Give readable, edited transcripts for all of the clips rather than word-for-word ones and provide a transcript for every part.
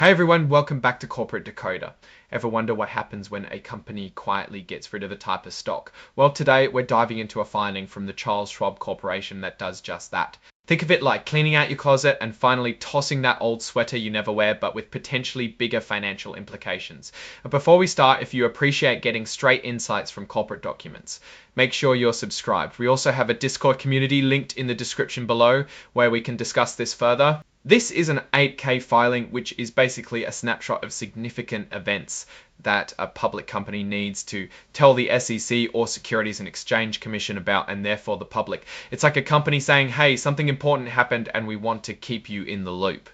Hey everyone, welcome back to Corporate Decoder. Ever wonder what happens when a company quietly gets rid of a type of stock? Well, today we're diving into a finding from the Charles Schwab Corporation that does just that. Think of it like cleaning out your closet and finally tossing that old sweater you never wear, but with potentially bigger financial implications. But before we start, if you appreciate getting straight insights from corporate documents, make sure you're subscribed. We also have a Discord community linked in the description below where we can discuss this further. This is an 8K filing, which is basically a snapshot of significant events that a public company needs to tell the SEC or Securities and Exchange Commission about, and therefore the public. It's like a company saying, hey, something important happened and we want to keep you in the loop.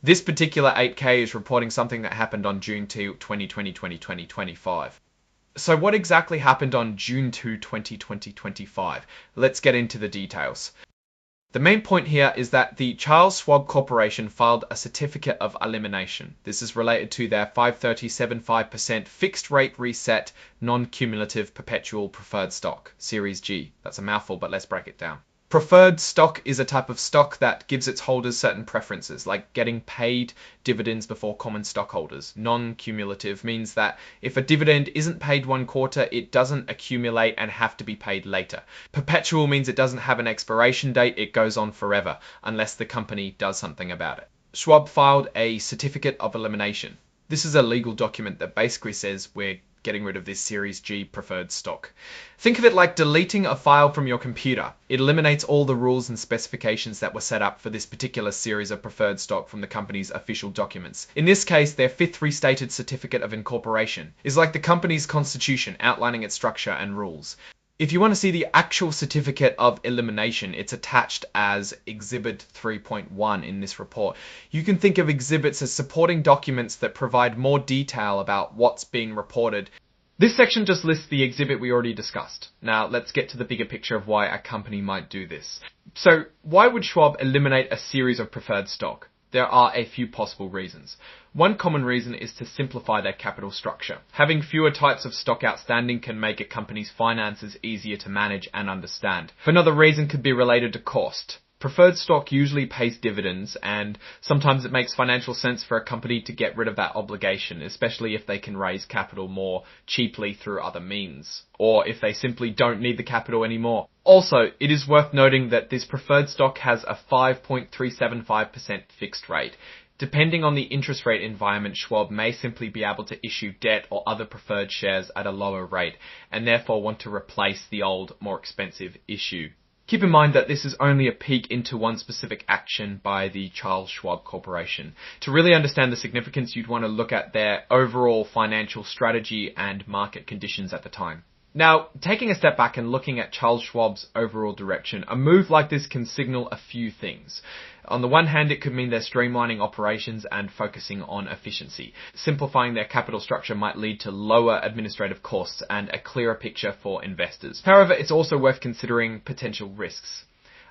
This particular 8K is reporting something that happened on June 2, 2025. So what exactly happened on June 2, 2025? Let's get into the details. The main point here is that the Charles Schwab Corporation filed a certificate of elimination. This is related to their 5.375% fixed rate reset non-cumulative perpetual preferred stock, Series G. That's a mouthful, but let's break it down. Preferred stock is a type of stock that gives its holders certain preferences, like getting paid dividends before common stockholders. Non-cumulative means that if a dividend isn't paid one quarter, it doesn't accumulate and have to be paid later. Perpetual means it doesn't have an expiration date, it goes on forever, unless the company does something about it. Schwab filed a certificate of elimination. This is a legal document that basically says we're getting rid of this Series G preferred stock. Think of it like deleting a file from your computer. It eliminates all the rules and specifications that were set up for this particular series of preferred stock from the company's official documents. In this case, their fifth restated certificate of incorporation is like the company's constitution outlining its structure and rules. If you want to see the actual certificate of elimination, it's attached as Exhibit 3.1 in this report. You can think of exhibits as supporting documents that provide more detail about what's being reported. This section just lists the exhibit we already discussed. Now let's get to the bigger picture of why a company might do this. So why would Schwab eliminate a series of preferred stock? There are a few possible reasons. One common reason is to simplify their capital structure. Having fewer types of stock outstanding can make a company's finances easier to manage and understand. Another reason could be related to cost. Preferred stock usually pays dividends, and sometimes it makes financial sense for a company to get rid of that obligation, especially if they can raise capital more cheaply through other means, or if they simply don't need the capital anymore. Also, it is worth noting that this preferred stock has a 5.375% fixed rate. Depending on the interest rate environment, Schwab may simply be able to issue debt or other preferred shares at a lower rate, and therefore want to replace the old, more expensive issue. Keep in mind that this is only a peek into one specific action by the Charles Schwab Corporation. To really understand the significance, you'd want to look at their overall financial strategy and market conditions at the time. Now, taking a step back and looking at Charles Schwab's overall direction, a move like this can signal a few things. On the one hand, it could mean they're streamlining operations and focusing on efficiency. Simplifying their capital structure might lead to lower administrative costs and a clearer picture for investors. However, it's also worth considering potential risks.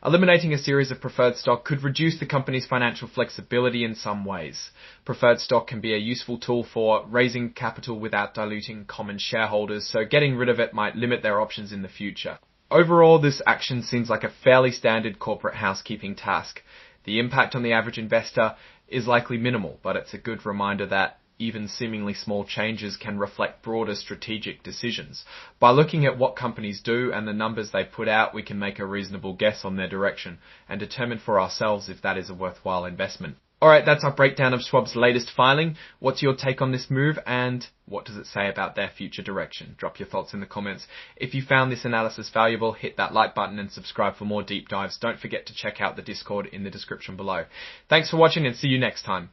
Eliminating a series of preferred stock could reduce the company's financial flexibility in some ways. Preferred stock can be a useful tool for raising capital without diluting common shareholders, so getting rid of it might limit their options in the future. Overall, this action seems like a fairly standard corporate housekeeping task. The impact on the average investor is likely minimal, but it's a good reminder that even seemingly small changes can reflect broader strategic decisions. By looking at what companies do and the numbers they put out, we can make a reasonable guess on their direction and determine for ourselves if that is a worthwhile investment. Alright, that's our breakdown of Schwab's latest filing. What's your take on this move, and what does it say about their future direction? Drop your thoughts in the comments. If you found this analysis valuable, hit that like button and subscribe for more deep dives. Don't forget to check out the Discord in the description below. Thanks for watching and see you next time.